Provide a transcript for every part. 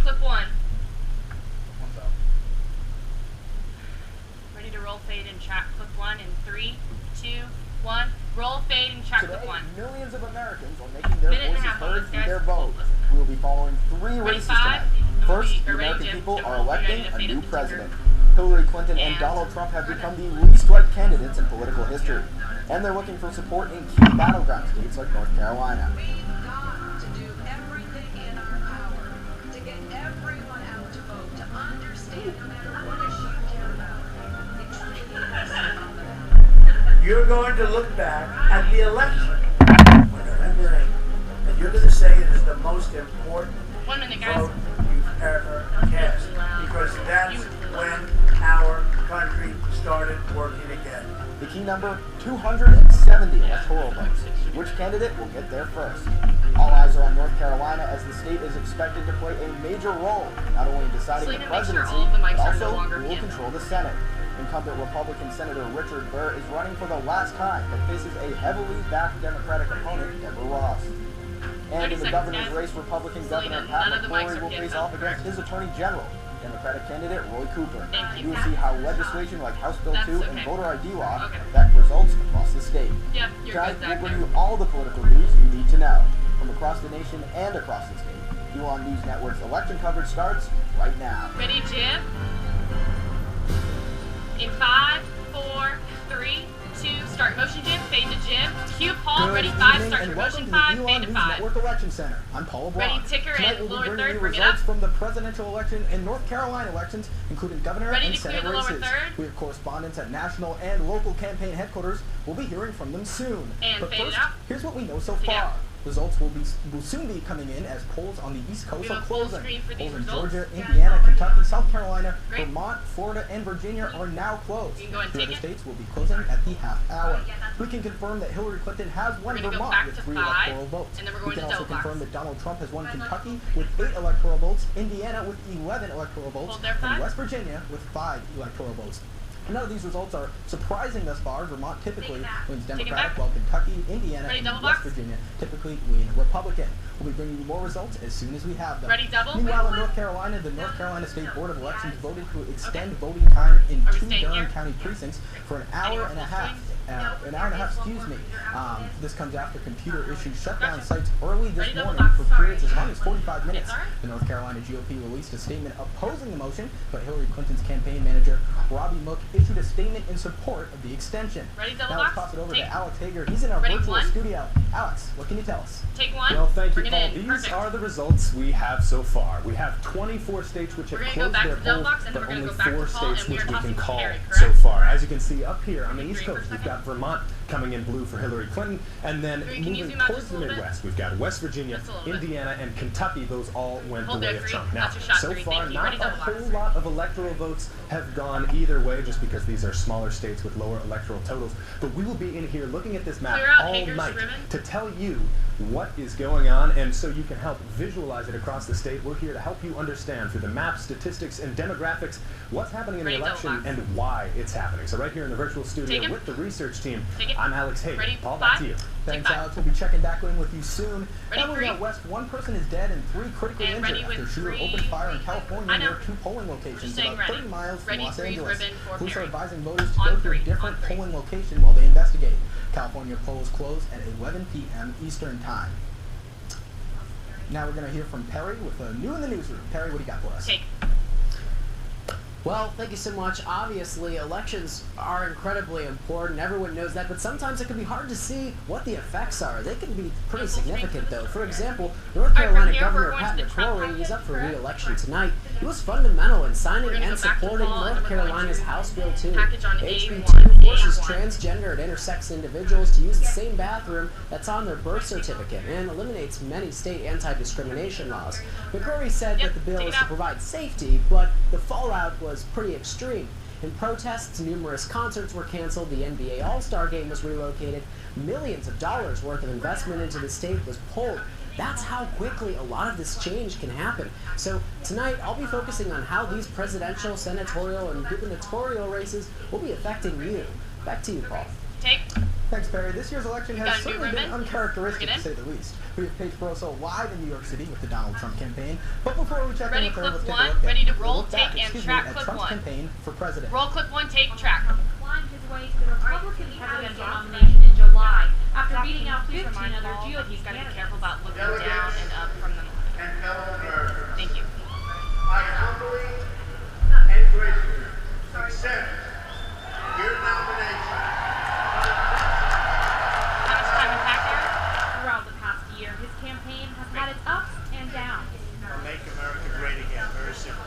clip one. What's up? Ready to roll, fade, and track clip one in 3, 2, 1. Roll, fade, and track clip one. Millions of Americans are making their voices heard through their vote. Listen. We will be following three races tonight. First, the ready, American Jim? people Jim, are ready electing to a fade new up the president. finger. Hillary Clinton and And Donald Trump have become the least liked candidates in political history, and they're looking for support in key battleground states like North Carolina. We've got to do everything in our power to get everyone out to vote, to understand no matter what issue you care about. You're going to look back at the election on November 8th, and you're going to say it is the most important 1 minute, guys. vote you've ever cast, because that's when our country started working again. The key number, 270 electoral votes. Which candidate will get there first? All eyes are on North Carolina as the state is expected to play a major role, not only in deciding the presidency, but also who will control the Senate. Incumbent Republican Senator Richard Burr is running for the last time, but faces a heavily backed Democratic opponent, Deborah Ross. And in the governor's race, Republican Governor Pat McLaury will face off against his Attorney General, Democratic candidate Roy Cooper. You will see how legislation like House Bill 2 and voter ID law affect results across the state. Guys, we'll bring you all the political news you need to know, from across the nation and across the state. UON News Network's election coverage starts right now. Ready, Jim? In 5, 4, 3, 2, start motion, Jim. Fade to Jim. Cue Paul. Ready, 5, start your motion, 5, fade to 5. Network Election Center. I'm Paul LeBlanc. Ready, ticker, Tonight and we'll lower be bringing third. you Bring it results up. from the presidential election and North Carolina elections, including governor Ready and to clear Senate the lower races. third. We have correspondents at national and local campaign headquarters. We'll be hearing from them soon. And but fade it first, out. here's what we know so Fade far. out. Results will soon be coming in as polls on the East Coast We are have a full closing. screen for these Polls in results. Georgia, Indiana, Kentucky, South Carolina, Great. Vermont, Florida, and Virginia are now closed. You can go and The take other it. states will be closing at the half hour. We can confirm that Hillary Clinton has won We're gonna go Vermont back with to 3 5, electoral votes. and then we're We going can to also double box. confirm that Donald Trump has won Kentucky with 8 electoral votes, Indiana with 11 electoral votes, Hold there, and 5. West Virginia with 5 electoral votes. None of these results are surprising thus far. Vermont typically wins Democratic, back. while Kentucky, Indiana, Ready, and double West box? Virginia typically win Republican. We'll be bringing you more results as soon as we have them. Ready, double? Meanwhile, in North Carolina, the North Carolina State Board of Elections voted to extend voting time in Are we 2 staying Durham here? County precincts for an hour and a half. Excuse me. This comes after computer issues shut down sites early this Ready, double morning box? for periods as long as 45 minutes. It's all right. The North Carolina GOP released a statement opposing the motion, but Hillary Clinton's campaign manager, Robbie Mook, issued a statement in support of the extension. Ready, double Now let's box? toss it over Take. to Alex Hager. He's in our Ready, virtual 1. studio. Alex, what can you tell us? Take 1. Well, thank you, Bring it Paul. in. These Perfect. are the results we have so far. We have 24 states which have We're gonna closed go back their to double polls, box, and then but we're gonna only go back 4 to Paul, states and we which are we can tossing to call Harry, so correct? far. As you can see up here on the Agree East for a Coast, we've second? got Vermont coming in blue for Hillary Clinton, and then Can you moving zoom out towards just a the little bit? Midwest, we've got West Virginia, Just a little bit. Indiana, and Kentucky. Those all went Hold the way there, of 3. Trump. Now, That's your shot, so 3. far, Thank you. not Ready, a double box? whole lot of electoral votes have gone either way, just because these are smaller states with lower electoral totals. But we will be in here looking at this map Clear out all Hager's night ribbon. to tell you what is going on, and so you can help visualize it across the state. We're here to help you understand through the maps, statistics, and demographics what's happening in the Ready, double election box? and why it's happening. So right here in the virtual Take studio it. with the research team, Take it. I'm Alex Hager. Ready, Paul, back 5. to you. Thanks, Take 5. Alex. We'll be checking back in with you soon. Ready, Now 3. out west, 1 person is dead and 3 critically And injured ready after a with shooter 3. opened fire in California I know. near 2 polling locations Staying about 30 ready. miles from Ready, Los 3's Angeles. ribbon for Police are Perry. advising voters to On go to 3, a different on 3. polling location while they investigate. California polls close at 11 p.m. Eastern Time. Now we're going to hear from Perry with a new in the newsroom. Perry, what do you got for us? Take. Well, thank you so much. Obviously, elections are incredibly important. Everyone knows that, but sometimes it can be hard to see what the effects are. They can be pretty significant, though. For example, North Carolina here, Governor we're going Pat to the Trump McLaury is up for package, re-election tonight. He was fundamental in signing We're gonna and go back to supporting Paul, and North then we're going Carolina's to House Bill 2. package on HB A1. 2 forces A1. transgender and intersex individuals to use the same bathroom that's on their birth certificate and eliminates many state anti-discrimination laws. McLaury said Yep, that the bill take it is to out. provide safety, but the fallout was pretty extreme. In protests, numerous concerts were canceled, the NBA All-Star Game was relocated, millions of dollars worth of investment into the state was pulled. That's how quickly a lot of this change can happen. So tonight, I'll be focusing on how these presidential, senatorial, and gubernatorial races will be affecting you. Back to you, Paul. Take. Thanks, Perry. This year's election Got a has new certainly been ribbon? uncharacteristic, Bring to it in. say the least. We have Paige Barroso live in New York City with the Donald Trump campaign. But before we check Ready, in with her, clip let's take one. a look at Ready to a roll, look back, take, and excuse track me, at clip Trump's one. campaign for president. Roll clip one, take, track. Climbed his way to the Republican presidential nomination in July after beating out 15 other GOP He's got to be candidates. careful about looking down and up from the mic. And fellow Americans, Thank you. I humbly and gratefully accept your nomination. How much time is back there? Throughout the past year, his campaign has had its ups and downs. Make America great again, very simple.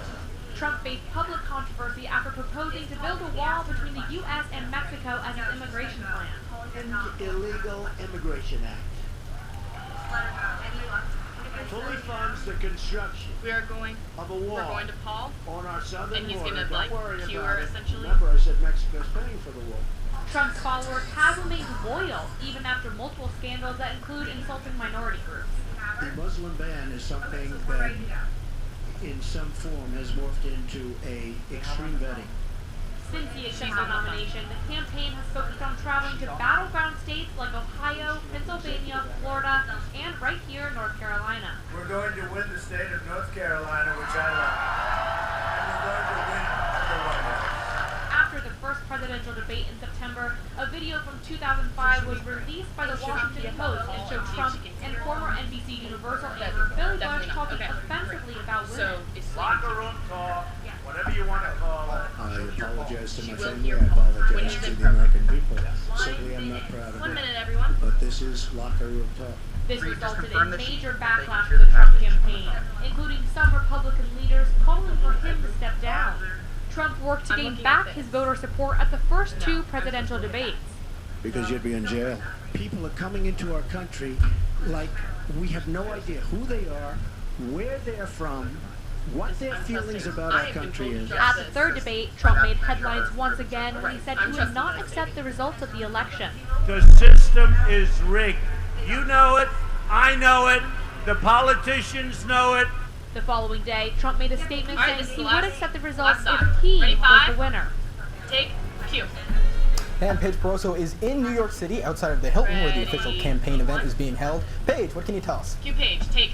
Trump faced public controversy after proposing to build a wall between the U.S. and Mexico as his immigration plan. Illegal Immigration Act fully funds the construction We are going. of a We're wall going to Paul. on our southern And he's border. gonna, like, Don't worry cue about her, it. essentially? Remember, I said Mexico's paying for the wall. Trump's followers have remained loyal even after multiple scandals that include insulting minority groups. The Muslim ban is something that, in some form, has morphed into a extreme vetting. Since he accepted the nomination, the campaign has focused on traveling to battleground states like Ohio, Pennsylvania, Florida, and right here in North Carolina. We're going to win the state of North Carolina, which I love. And we're going to win the White House. After the first presidential debate in September, a video from 2005 was released by the Washington Post and showed Trump and former NBC Universal anchor Billy Bush talking offensively about women. So it's Locker room talk, whatever you want to call it. I apologize to She my will family. hear I Paul when apologize he's to in the program. American people. Certainly, I'm not proud of 1 it. minute, everyone. But this is locker room talk. This resulted in major backlash for the Trump campaign, including some Republican leaders calling for him to step down. Trump worked to I'm gain looking back at his this. voter support at the first two presidential debates. Because you'd be in jail. People are coming into our country like we have no idea who they are, where they're from, what their feelings about our country is. At the third debate, Trump made headlines once again when he said he would not accept the results of the election. The system is rigged. You know it. I know it. The politicians know it. The following day, Trump made a statement All right, saying this is he the would last- accept the results last if song. he Ready, was five? the winner. Take, cue. And Paige Barroso is in New York City, outside of the Hilton, where the official Ready, campaign event one. is being held. Paige, what can you tell us? Cue page, take.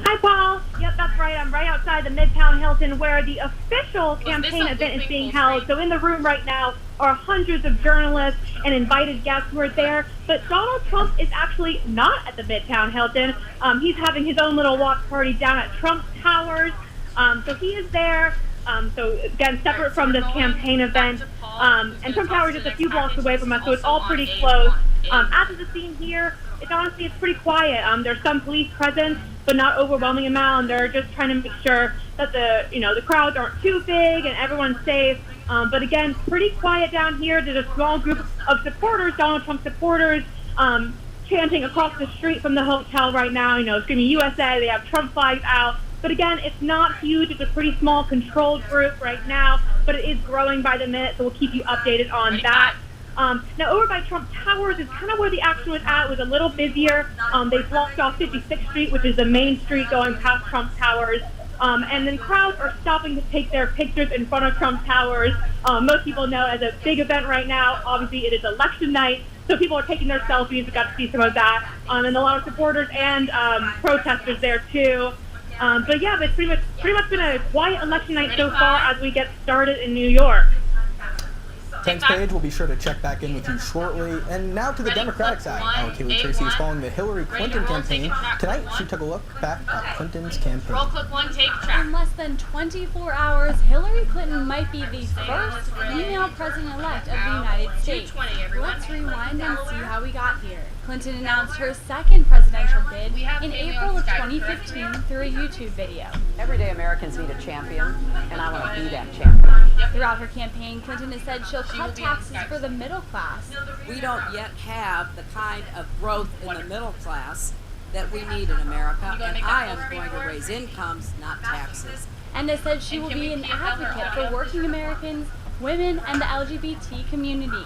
Hi, Paul. Yep, that's right. I'm right outside the Midtown Hilton where the official this campaign a event is looping being full held. screen? So in the room right now are hundreds of journalists and invited guests who are there. But Donald Trump is actually not at the Midtown Hilton. He's having his own little watch party down at Trump Towers. So he is there. So again, separate from this campaign event. And Trump Towers is a few blocks away from us, so it's all pretty close. As of the scene here, it's pretty quiet. There's some police present, but not overwhelming amount. They're just trying to make sure that the crowds aren't too big and everyone's safe. But again, pretty quiet down here. There's a small group of supporters, Donald Trump supporters, chanting across the street from the hotel right now, screaming USA. They have Trump flags out. But again, it's not huge. It's a pretty small controlled group right now, but it is growing by the minute, so we'll keep you updated on that. Now, over by Trump Towers is kind of where the action was at. It was a little busier. They blocked off 56th Street, which is the main street going past Trump Towers. And then crowds are stopping to take their pictures in front of Trump Towers. Most people know as a big event right now. Obviously, it is election night, so people are taking their selfies. We got to see some of that. And a lot of supporters and protesters there, too. But yeah, it's pretty much been a quiet election night so far as we get started in New York. Thanks, Paige. We'll be sure to check back in with you shortly. And now to the Ready, Democratic clip side. one, Kaylee eight, Tracy is one. following the Hillary Ready, Clinton roll, take campaign. it, track, Tonight, one. she took a look back at Clinton's campaign. Roll clip one, take, track. In less than 24 hours, Hillary Clinton might be the first female president-elect of the United States. 2:20, everyone. Let's rewind and see how we got here. Clinton announced her second presidential bid in April of 2015 through a YouTube video. Everyday Americans need a champion, and I want to be that champion. Throughout her campaign, Clinton has said she'll cut taxes for the middle class. We don't yet have the kind of growth in the middle class that we need in America, and I am going to raise incomes, not taxes. And has said she will be an advocate for working Americans, women, and the LGBT community.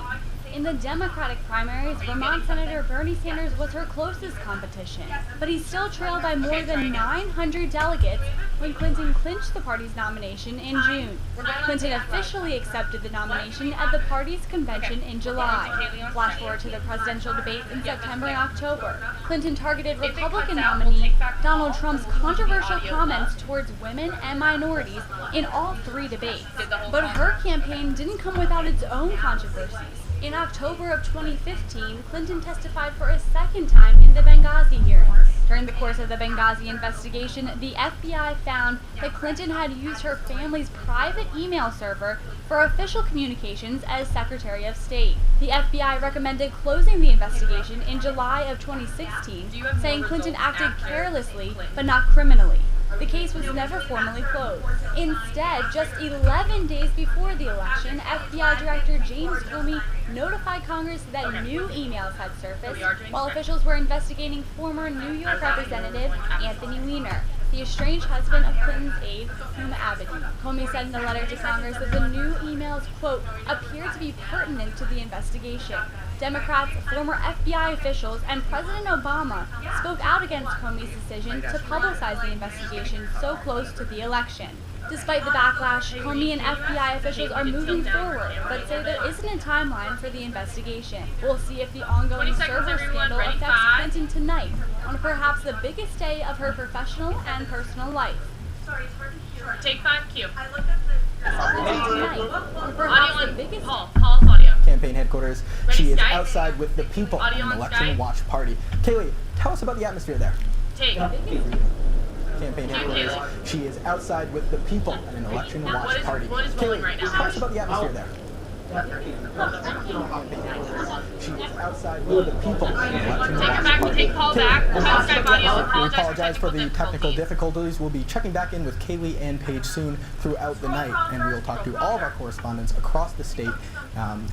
In the Democratic primaries, Vermont Senator Bernie Sanders was her closest competition, but he's still trailed by more than 900 delegates, when Clinton clinched the party's nomination in June. Clinton officially accepted the nomination at the party's convention in July. Flash forward to the presidential debates in September and October. Clinton targeted Republican nominee Donald Trump's controversial comments towards women and minorities in all three debates. But her campaign didn't come without its own controversies. In October of 2015, Clinton testified for a second time in the Benghazi hearings. During the course of the Benghazi investigation, the FBI found that Clinton had used her family's private email server for official communications as Secretary of State. The FBI recommended closing the investigation in July of 2016, saying Clinton acted carelessly but not criminally. The case was never formally closed. Instead, just 11 days before the election, FBI Director James Comey notified Congress that new emails had surfaced while officials were investigating former New York Representative Anthony Weiner, the estranged husband of Clinton's aide, Huma Abedin. Comey said in a letter to Congress that the new emails, quote, appear to be pertinent to the investigation. Democrats, former FBI officials, and President Obama spoke out against Comey's decision to publicize the investigation so close to the election. Despite the backlash, Comey and FBI officials are moving forward, but say there isn't a timeline for the investigation. We'll see if the ongoing server scandal affects Clinton tonight, on perhaps the biggest day of her professional and personal life. Take 5, Q. Paul's audio. Campaign headquarters. She is outside with the people in an election watch party. Kaylee, tell us about the atmosphere there. Take. Campaign headquarters. She is outside with the people in an election watch party. Kaylee, tell us about the atmosphere there. She is outside with the people in an election watch party. Take Paul back. We apologize for the technical difficulties. We'll be checking back in with Kaylee and Paige soon throughout the night, and we'll talk to all of our correspondents across the state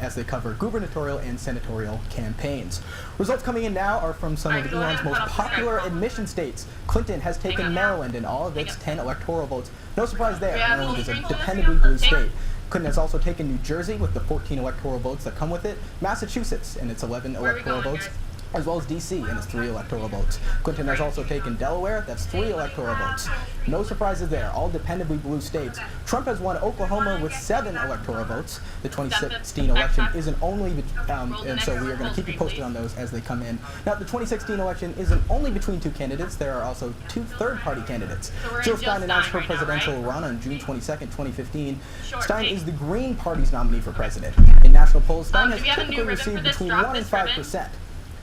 as they cover gubernatorial and senatorial campaigns. Results coming in now are from some of ENN's most popular admission states. Clinton has taken Maryland in all of its 10 electoral votes. No surprise there, Maryland is a dependably blue state. Clinton has also taken New Jersey with the 14 electoral votes that come with it, Massachusetts and its 11 electoral votes, as well as D.C. and its 3 electoral votes. Clinton has also taken Delaware, that's 3 electoral votes. No surprises there, all dependably blue states. Trump has won Oklahoma with 7 electoral votes. The 2016 election isn't only, and so we are going to keep you posted on those as they come in. Now, the 2016 election isn't only between 2 candidates, there are also 2 third-party candidates. Jill Stein announced her presidential run on June 22nd, 2015. Stein is the Green Party's nominee for president. In national polls, Stein has typically received between 1 and 5%.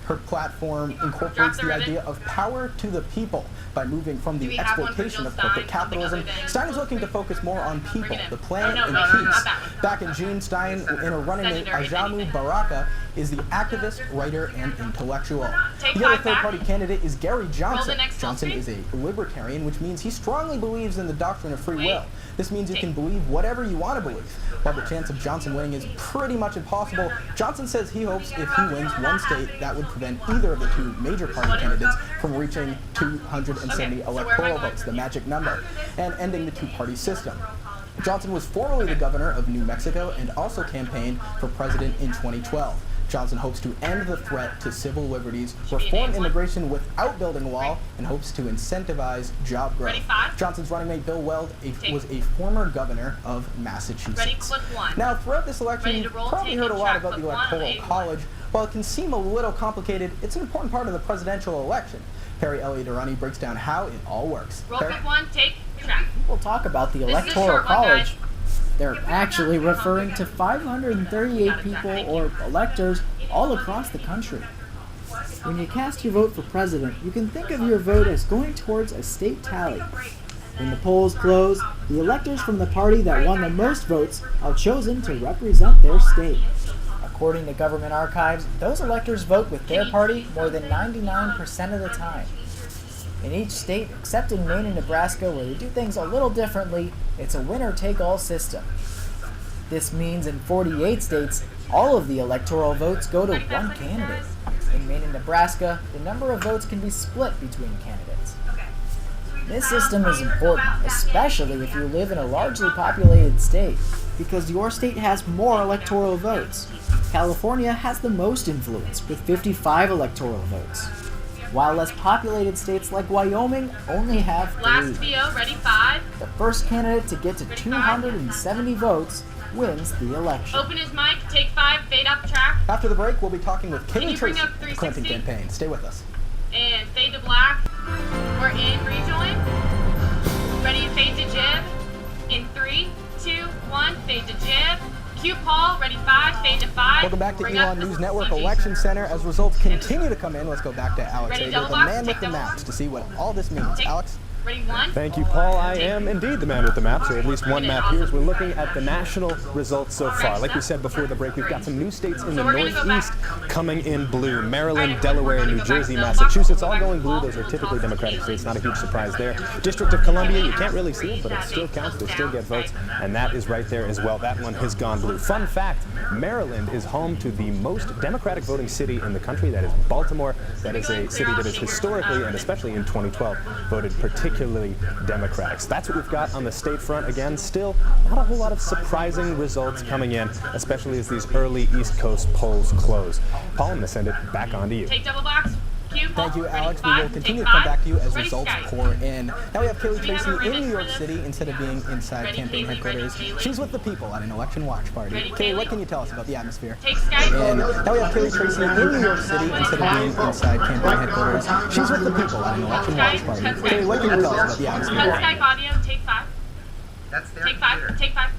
Her platform incorporates the idea of power to the people by moving from the exploitation of corporate capitalism. Stein is looking to focus more on people, the planet, and peace. Back in June, Stein, in a running mate, Ajamu Baraka, is the activist, writer, and intellectual. The other third-party candidate is Gary Johnson. Johnson is a libertarian, which means he strongly believes in the doctrine of free will. This means you can believe whatever you want to believe. While the chance of Johnson winning is pretty much impossible, Johnson says he hopes if he wins one state, that would prevent either of the 2 major party candidates from reaching 270 electoral votes, the magic number, and ending the 2-party system. Johnson was formerly the governor of New Mexico and also campaigned for president in 2012. Johnson hopes to end the threat to civil liberties, reform immigration without building a wall, and hopes to incentivize job growth. Johnson's running mate Bill Weld was a former governor of Massachusetts. Now, throughout this election, you've probably heard a lot about the Electoral College. While it can seem a little complicated, it's an important part of the presidential election. Perry Elliott-Durrani breaks down how it all works. Roll quick 1, take track. People talk about the Electoral College. They're actually referring to 538 people or electors all across the country. When you cast your vote for president, you can think of your vote as going towards a state tally. When the polls close, the electors from the party that won the most votes are chosen to represent their state. According to government archives, those electors vote with their party more than 99% of the time. In each state, except in Maine and Nebraska, where they do things a little differently, it's a winner-take-all system. This means in 48 states, all of the electoral votes go to one candidate. In Maine and Nebraska, the number of votes can be split between candidates. This system is important, especially if you live in a largely populated state, because your state has more electoral votes. California has the most influence, with 55 electoral votes. while less populated states like Wyoming only have 3. Last VO, ready, 5. The first candidate to get to 270 votes wins the election. Open his mic, take 5, fade up track. After the break, we'll be talking with Can Kaylee you bring Tracy, up the Clinton 360? campaign. Stay with us. And fade to black. We're in, rejoin. Ready, fade to jib. In 3, 2, 1, fade to jib. Q Paul, ready, 5, fade to 5. Welcome back to Bring up Elon the News Network CG. Election Center. As results continue to come in, let's go back to Alex Ready, Hager, double the box? man with Take the double maps, box. to see what all this means. Alex? Ready, 1. Thank you, Paul. I am indeed the man with the maps, or at least one map here, as we're looking at the national results so far. Like we said before the break, we've got some new states in the Northeast coming in blue. Maryland, Delaware, New Jersey, Massachusetts, all going blue. Those are typically Democratic states, not a huge surprise there. District of Columbia, you can't really see it, but it still counts. They still get votes, and that is right there as well. That one has gone blue. Fun fact, Maryland is home to the most Democratic voting city in the country. That is Baltimore. That is a city that is historically, and especially in 2012, voted particularly Democratic. So that's what we've got on the state front. Again, still not a whole lot of surprising results coming in, especially as these early East Coast polls close. Paul, I'm going to send it back on to you. Take double box. Q Paul. Thank you, Ready, Alex. We 5, will continue take to come 5. back to you as Ready, results Sky. pour in. Now we have Kaylee we have Tracy a in remix New for York this? City instead of being inside Ready, campaign Kaylee, ready, headquarters. Kaylee. She's with the people at an election watch party. Ready, Kaylee, what Kaylee. can you tell us about the atmosphere? Take Sky. And now we have Kaylee Tracy in New York City instead of being inside campaign headquarters. She's with the people at an election watch party. Kaylee, what can you tell us about the Cut atmosphere? Skype audio, take 5. Take 5, take 5.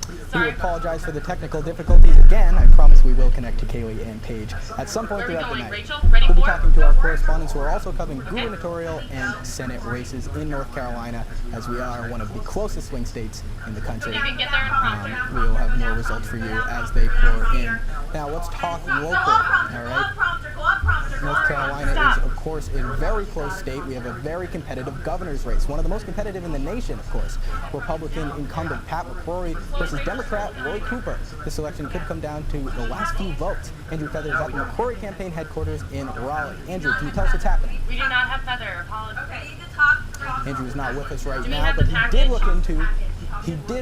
We Sorry. apologize for the technical difficulties again. I promise we will connect to Kaylee and Paige at some point Where are we throughout the going, night. Rachel? Ready, We'll be 4? talking to our correspondents who are also covering gubernatorial and Senate races in North Carolina, as we are one of the closest swing states in the country. You can get there in prompter. We will have more results for you as they pour in. Now let's talk local, all right? North Carolina is, of course, a very close state. We have a very competitive governor's race, one of the most competitive in the nation, of course. Republican incumbent Pat McLaury versus Democrat Roy Cooper. This election could come down to the last few votes. Andrew Feather is at the McLaury campaign headquarters in Raleigh. Andrew, can you tell us what's happening? We do not have Feather. Apologies. Andrew is not with us right Do we now, have but the he package? did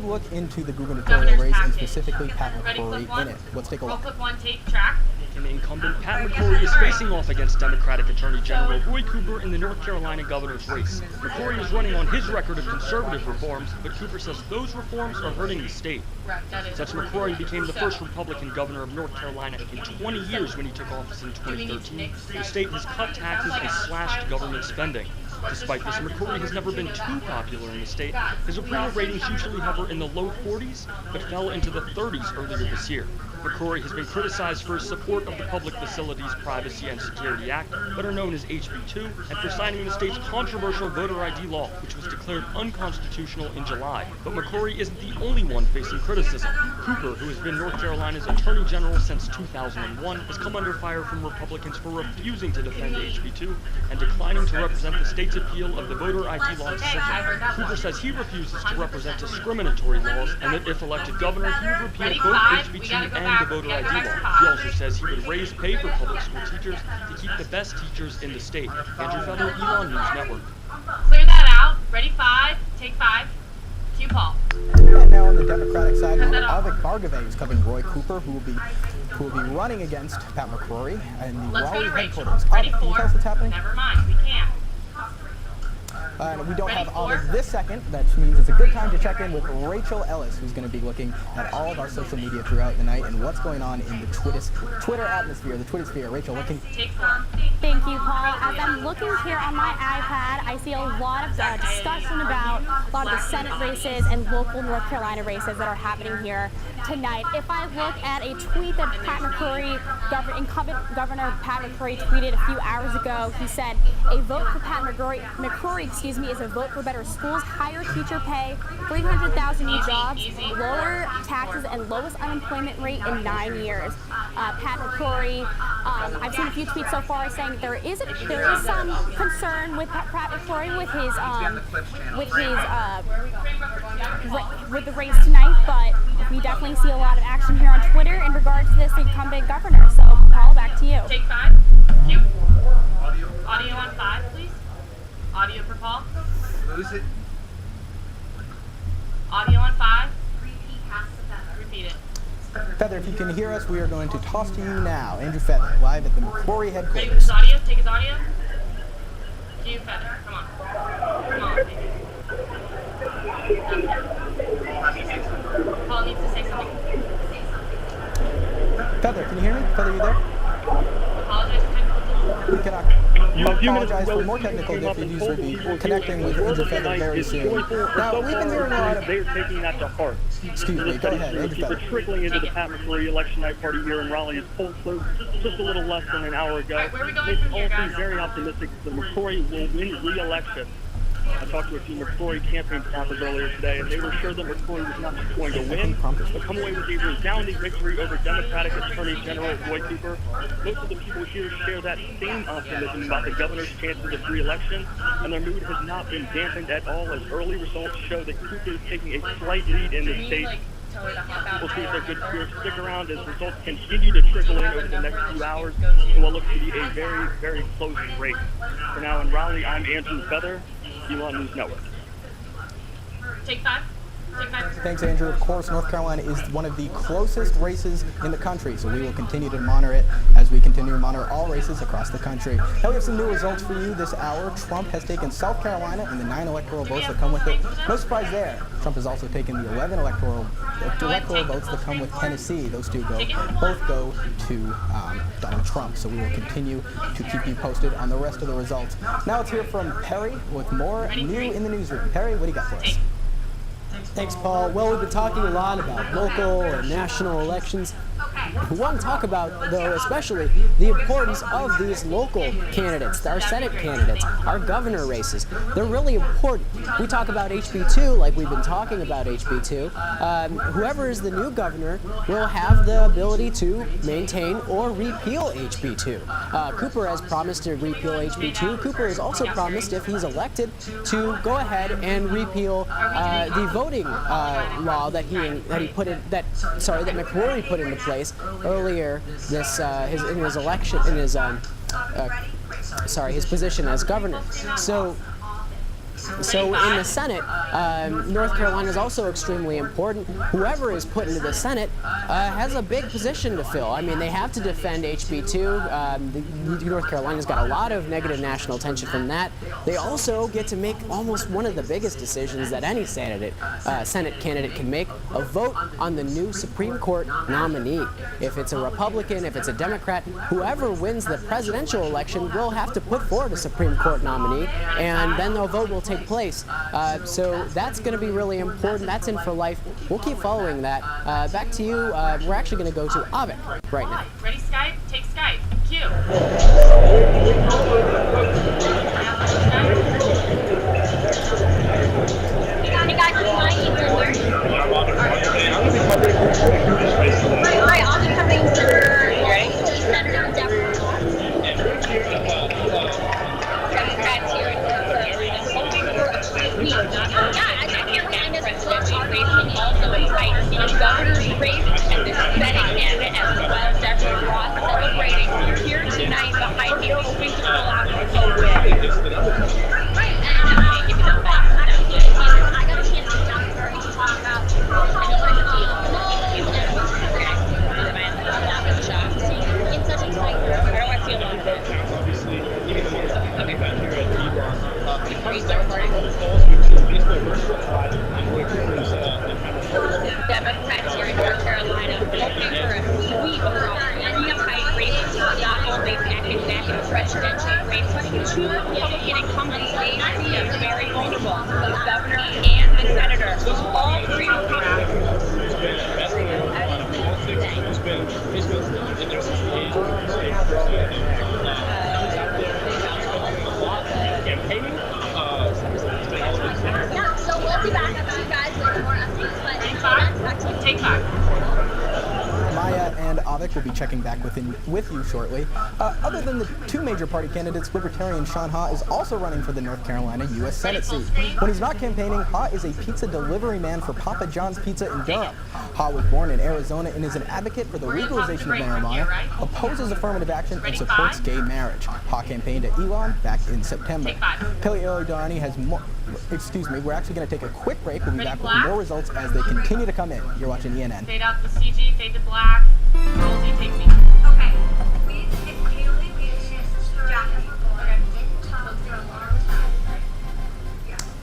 look into the gubernatorial Governor's race and package. specifically Pat Ready, McLaury clip 1? in it. Let's take a Roll look. clip 1, take track. And incumbent Pat McLaury is facing off against Democratic Attorney General Roy Cooper in the North Carolina governor's race. McLaury is running on his record of conservative reforms, but Cooper says those reforms are hurting the state. Since McLaury became the first Republican governor of North Carolina in 20 years when he took office in 2013, the state has cut taxes and slashed government spending. Despite this, McLaury has never been too popular in the state. His approval ratings usually hover in the low 40s, but fell into the 30s earlier this year. McLaury has been criticized for his support of the Public Facilities Privacy and Security Act, better known as HB2, and for signing the state's controversial voter ID law, which was declared unconstitutional in July. But McLaury isn't the only one facing criticism. Cooper, who has been North Carolina's Attorney General since 2001, has come under fire from Republicans for refusing to defend HB2 and declining to represent the state's appeal of the voter ID law decision. Cooper says he refuses to represent discriminatory laws and that if elected governor, he would repeal both HB2 and the voter ID law. He also says he would raise pay for public school teachers to keep the best teachers in the state. Andrew Feather, Elon News Network. Clear that out. Ready, 5, take 5. Cue Paul. And now on the Democratic side, Avik Bargave is covering Roy Cooper, who will be running against Pat McLaury in the Let's go Raleigh to Rachel. headquarters. Ready, Avik, can you 4. tell us what's happening? Never mind, we can't. And we don't Ready, have 4. Avik this second. That means it's a good time to check in with Rachel Ellis, who's going to be looking at all of our social media throughout the night and what's going on in the Twitter atmosphere, the Twitter sphere. Rachel, what can... Take 4. Thank you, Paul. As I'm looking here on my iPad, I see a lot of discussion about a lot of the Senate races and local North Carolina races that are happening here tonight. If I look at a tweet that Pat McLaury, incumbent Governor Pat McLaury tweeted a few hours ago, he said, "A vote for Pat McLaury, is a vote for better schools, higher teacher pay, 300,000 new jobs, lower taxes, and lowest unemployment rate in 9 years." Pat McLaury, I've seen a few tweets so far saying there is some concern with Pat McLaury with the race tonight, but we definitely see a lot of action here on Twitter in regards to this incumbent governor. So, Paul, back to you. Take 5. Cue. Audio on 5, please. Audio for Paul. Lose it. Audio on 5. Repeat it. Feather, if you can hear us, we are going to toss to you now. Andrew Feather, live at the McLaury Ready with headquarters. his audio? Take his audio. Q, Feather. Come on. Come on, baby. Paul needs to say something. Feather, can you hear me? Feather, you there? Apologize for technical difficulties. We cannot. We apologize for more technical difficulties. We'll be connecting with Andrew Feather very soon. Now, we've been hearing a lot of... They're taking that to heart. Excuse me, go ahead, Andrew Feather. We're trickling into the Pat McLaury election night party here in Raleigh. It's pulled through just a little less than an hour ago. Right, where are we going from here, guys? Very optimistic that McLaury will win re-election. I talked to a few McLaury campaign staffers earlier today, and they were sure that McLaury was not just going to win, but come away with a resounding victory over Democratic Attorney General Roy Cooper. Most of the people here share that same optimism about the governor's chances of re-election, and their mood has not been dampened at all as early results show that Cooper is taking a slight lead in the state. People see their good spirits stick around as results continue to trickle in over the next few hours in what looks to be a very, very close race. For now in Raleigh, I'm Andrew Feather, ENN News Network. Take five. Thanks, Andrew. Of course, North Carolina is one of the closest races in the country, so we will continue to monitor it as we continue to monitor all races across the country. Now we have some new results for you this hour. Trump has taken South Carolina and the 9 electoral votes that come with it. No surprise there. Trump has also taken the 11 electoral votes that come with Tennessee. Those two both go to Donald Trump, so we will continue to keep you posted on the rest of the results. Now let's hear from Perry with more new in the newsroom. Perry, what do you got for us? Thanks, Paul. Well, we've been talking a lot about local and national elections. We want to talk about, though, especially the importance of these local candidates, our Senate candidates, our governor races. They're really important. We talk about HB2 like we've been talking about HB2. Whoever is the new governor will have the ability to maintain or repeal HB2. Cooper has promised to repeal HB2. Cooper has also promised, if he's elected, to go ahead and repeal the voting law that McLaury put into place earlier this his position as governor. So in the Senate, North Carolina is also extremely important. Whoever is put into the Senate has a big position to fill. I mean, they have to defend HB2. North Carolina's got a lot of negative national attention from that. They also get to make almost one of the biggest decisions that any Senate candidate can make, a vote on the new Supreme Court nominee. If it's a Republican, if it's a Democrat, whoever wins the presidential election will have to put forward a Supreme Court nominee, and then the vote will take place. So that's going to be really important. That's in for life. We'll keep following that. Back to you. We're actually going to go to Avik right now. Ready, Skype? Take Skype. Q. Hey guys, it's my Ethan here. Hi, I'll be covering for Senator Democrats here. Yeah, I can't find us presidential race and also fight in a governor's race and the Senate candidate as well. Deborah Ross celebrating here tonight behind me, hoping to pull out a vote win. Right, and I give you the facts. I got a chance to talk about it's such a tight group. I don't want to see a lot of it. Democrats here in North Carolina hoping for a sweep across any tight race, not only back in the presidential race, but two Republican incumbents they see as very vulnerable, the governor and the senator. All three yeah, so we'll be back to you guys with more updates, but back to you. Take five. Maya and Avik will be checking back with you shortly. Other than the two major party candidates, Libertarian Sean Ha is also running for the North Carolina U.S. Senate seat. When he's not campaigning, Ha is a pizza delivery man for Papa John's Pizza in Durham. Ha was born in Arizona and is an advocate for the legalization of marijuana, opposes affirmative action, and supports gay marriage. Ha campaigned at Elon back in September. Kelly Darani has more. Excuse me, we're actually going to take a quick break. We'll be back with more results as they continue to come in. You're watching ENN. Fade out the CG, fade to black. Rosie, take me. Okay. It's Haley, Jackie. Okay.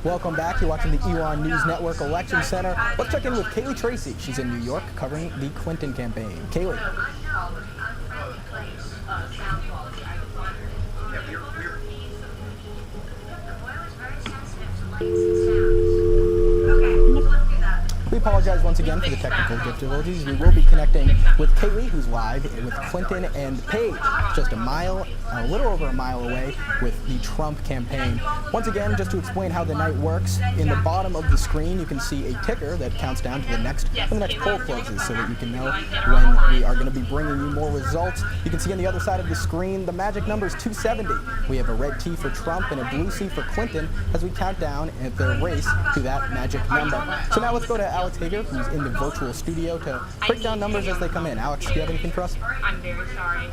Welcome back. You're watching the ENN News Network Election Center. Let's check in with Kaylee Tracy. She's in New York covering the Clinton campaign. Kaylee. We apologize once again for the technical difficulties. We will be connecting with Kaylee, who's live with Clinton and Page, just a little over a mile away with the Trump campaign. Once again, just to explain how the night works, in the bottom of the screen you can see a ticker that counts down to when the next poll closes, so that you can know when we are going to be bringing you more results. You can see on the other side of the screen the magic number is 270. We have a red T for Trump and a blue C for Clinton as we count down at the race to that magic number. So now let's go to Alex Hager, who's in the virtual studio, to break down numbers as they come in. Alex, do you have anything for us? I'm very sorry.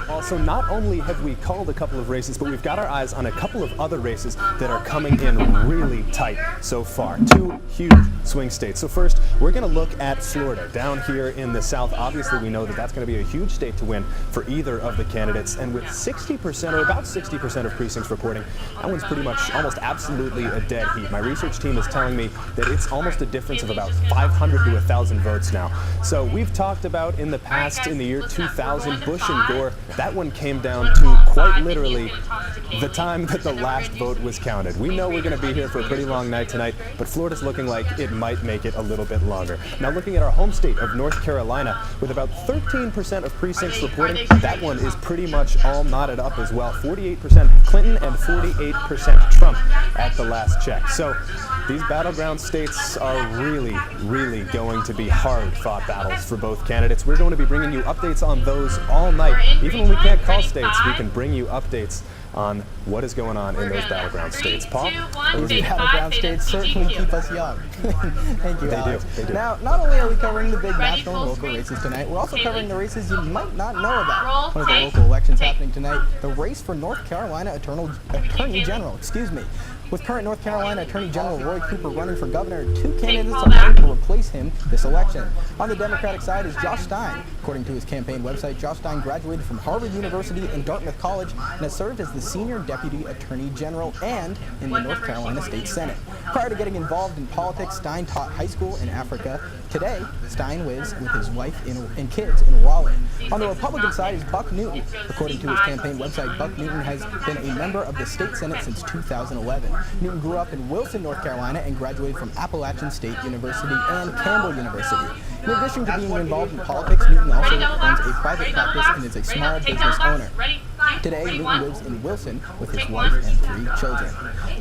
Also, not only have we called a couple of races, but we've got our eyes on a couple of other races that are coming in really tight so far. Two huge swing states. So first, we're going to look at Florida. Down here in the South, obviously we know that that's going to be a huge state to win for either of the candidates. And with 60% or about 60% of precincts reporting, that one's pretty much almost absolutely a dead heat. My research team is telling me that it's almost a difference of about 500 to 1,000 votes now. So we've talked about in the past, in the year 2000, Bush and Gore. That one came down to quite literally the time that the last vote was counted. We know we're going to be here for a pretty long night tonight, but Florida's looking like it might make it a little bit longer. Now, looking at our home state of North Carolina, with about 13% of precincts reporting, that one is pretty much all knotted up as well. 48% Clinton and 48% Trump at the last check. So these battleground states are really going to be hard-fought battles for both candidates. We're going to be bringing you updates on those all night. Even when we can't call states, we can bring you updates on what is going on in those battleground states. Paul? Those battleground states certainly keep us young. Thank you, Alex. They do. Now, not only are we covering the big national and local races tonight, we're also covering the races you might not know about. One of the local elections happening tonight, the race for North Carolina Attorney General, With current North Carolina Attorney General Roy Cooper running for governor, two candidates are running to replace him this election. On the Democratic side is Josh Stein. According to his campaign website, Josh Stein graduated from Harvard University and Dartmouth College and has served as the Senior Deputy Attorney General and in the North Carolina State Senate. Prior to getting involved in politics, Stein taught high school in Africa. Today, Stein lives with his wife and kids in Raleigh. On the Republican side is Buck Newton. According to his campaign website, Buck Newton has been a member of the state Senate since 2011. Newton grew up in Wilson, North Carolina, and graduated from Appalachian State University and Campbell University. In addition to being involved in politics, Newton also runs a private practice and is a small business owner. Today, Newton lives in Wilson with his wife and 3 children.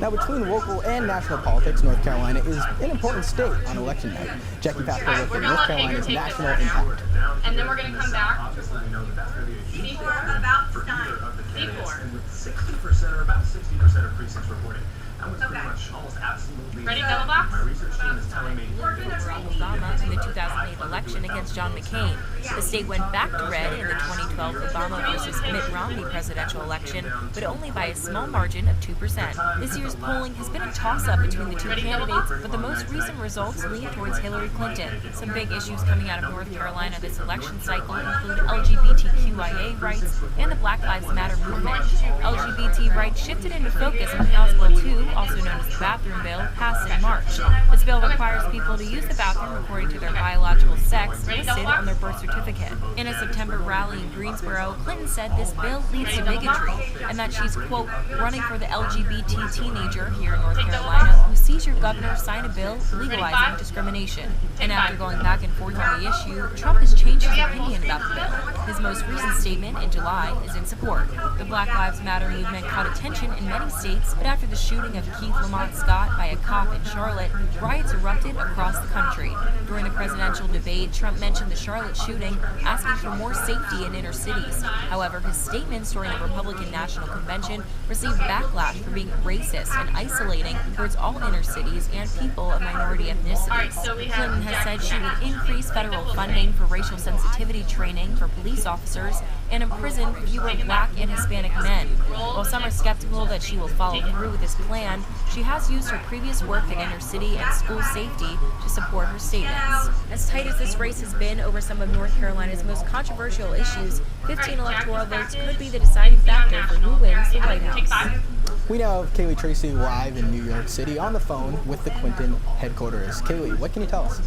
Now, between local and national politics, North Carolina is an important state on election night. Jackie Pascal looked at North Carolina's national impact. And then we're going to come back. C4 about Stein. C4. With 60% or about 60% of precincts reporting. That was pretty much almost absolutely. Ready, double box? My research team is telling me. Obama in the 2008 election against John McCain. The state went back to red in the 2012 Obama versus Mitt Romney presidential election, but only by a small margin of 2%. This year's polling has been a toss-up between the two candidates, but the most recent results lean towards Hillary Clinton. Some big issues coming out of North Carolina this election cycle include LGBTQIA rights and the Black Lives Matter movement. LGBT rights shifted into focus in House Bill 2, also known as the bathroom bill, passed in March. This bill requires people to use the bathroom according to their biological sex listed on their birth certificate. In a September rally in Greensboro, Clinton said this bill leads to bigotry and that she's, quote, running for the LGBT teenager here in North Carolina who sees your governor sign a bill legalizing discrimination. And after going back and forth on the issue, Trump has changed his opinion about the bill. His most recent statement in July is in support. The Black Lives Matter movement caught attention in many states, but after the shooting of Keith Lamont Scott by a cop in Charlotte, riots erupted across the country. During the presidential debate, Trump mentioned the Charlotte shooting, asking for more safety in inner cities. However, his statements during the Republican National Convention received backlash for being racist and isolating towards all inner cities and people of minority ethnicities. Clinton has said she would increase federal funding for racial sensitivity training for police officers and imprison fewer Black and Hispanic men. While some are skeptical that she will follow through with this plan, she has used her previous work in inner city and school safety to support her statements. As tight as this race has been over some of North North Carolina's most controversial issues, 15 electoral votes could be the deciding factor for who wins the White House. We now have Kaylee Tracy live in New York City on the phone with the Clinton headquarters. Kaylee, what can you tell us?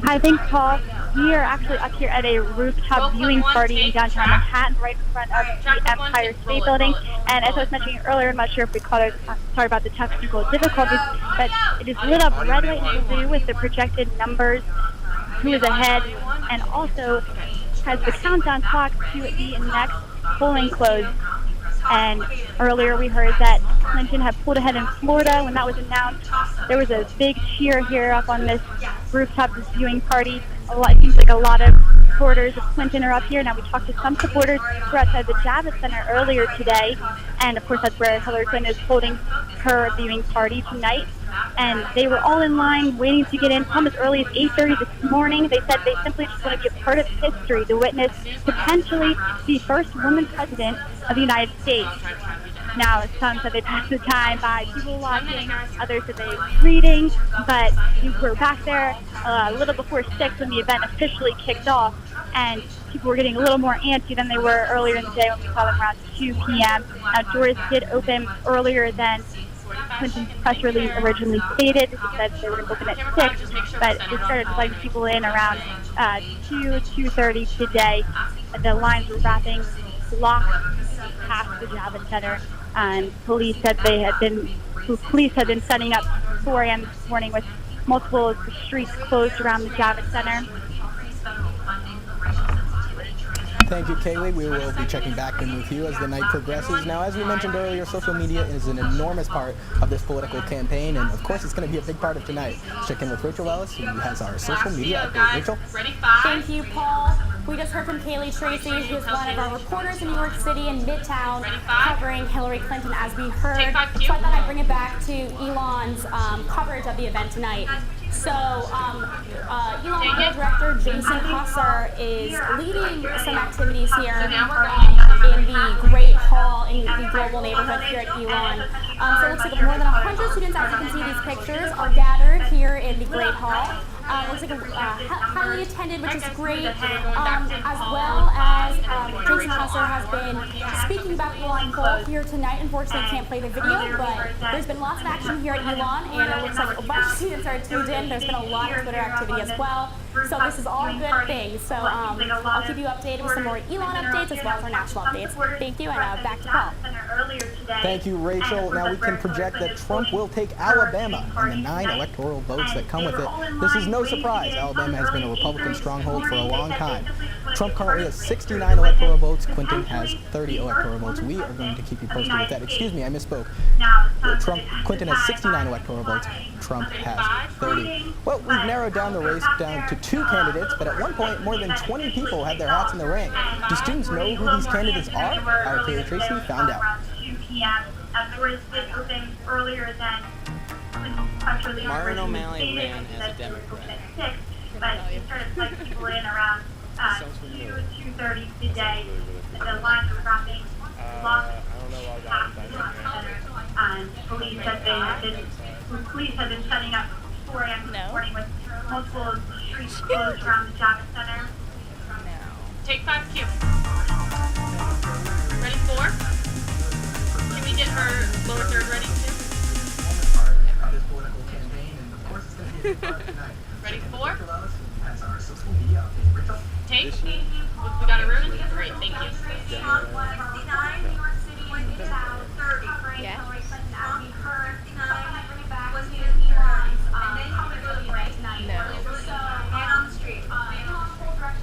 Hi, thanks, Paul. We are actually up here at a rooftop viewing party in downtown Manhattan, right in front of the Empire State Building. And as I was mentioning earlier, I'm not sure if we caught it, sorry about the technical difficulties, but it is lit up red, white, and blue with the projected numbers, who is ahead, and also has the countdown clock to the next polling close. And earlier we heard that Clinton had pulled ahead in Florida when that was announced. There was a big cheer here up on this rooftop, this viewing party. It seems like a lot of supporters of Clinton are up here. Now we talked to some supporters who were outside the Javits Center earlier today. And of course that's where Hillary Clinton is holding her viewing party tonight. And they were all in line waiting to get in. Some as early as 8:30 this morning. They said they simply just want to be a part of history to witness potentially the first woman president of the United States. Now, some said they passed the time by people watching, others said they were reading, but we were back there a little before 6 when the event officially kicked off, and people were getting a little more antsy than they were earlier in the day when we saw them around 2 p.m. Now, doors did open earlier than Clinton's press release originally stated. It said they were going to open at 6, but it started letting people in around 2:30 today. The lines were wrapping, blocked past the Javits Center, and police said police had been setting up 4 a.m. this morning with multiple streets closed around the Javits Center. Thank you, Kaylee. We will be checking back in with you as the night progresses. Now, as we mentioned earlier, social media is an enormous part of this political campaign, and of course, it's going to be a big part of tonight. Check in with Rachel Ellis, who has our social media update. Rachel? Thank you, Paul. We just heard from Kaylee Tracy, who's one of our reporters in New York City and Midtown, covering Hillary Clinton, as we heard. So I thought I'd bring it back to Elon's coverage of the event tonight. So, Elon Board Director Jason Kosser is leading some activities here in the Great Hall in the global neighborhood here at Elon. So it looks like more than 100 students, as you can see these pictures, are gathered here in the Great Hall. Looks like highly attended, which is great, as well as Jason Kosser has been speaking about Elon Poll here tonight. Unfortunately, can't play the video, but there's been lots of action here at Elon, and it looks like a bunch of students are tuned in. There's been a lot of Twitter activity as well, so this is all good things. So I'll keep you updated with some more Elon updates as well as our national updates. Thank you, and back to Paul. Thank you, Rachel. Now we can project that Trump will take Alabama and the 9 electoral votes that come with it. This is no surprise. Alabama has been a Republican stronghold for a long time. Trump currently has 69 electoral votes. Clinton has 30 electoral votes. We are going to keep you posted with that. Excuse me, I misspoke. Clinton has 69 electoral votes. Trump has 30. Well, we've narrowed down the race down to 2 candidates, but at one point, more than 20 people had their hats in the ring. Do students know who these candidates are? Our Kaylee Tracy found out. Martin O'Malley ran as a Democrat. But it started letting people in around 2:30 today. The lines are wrapping, locked past the Javits Center. Police have been setting up 4 a.m. this morning with multiple streets closed around the Javits Center. Take 5 Q. Ready 4? Can we get her lower third ready too? Ready 4? Take. We got a room? Great, thank you.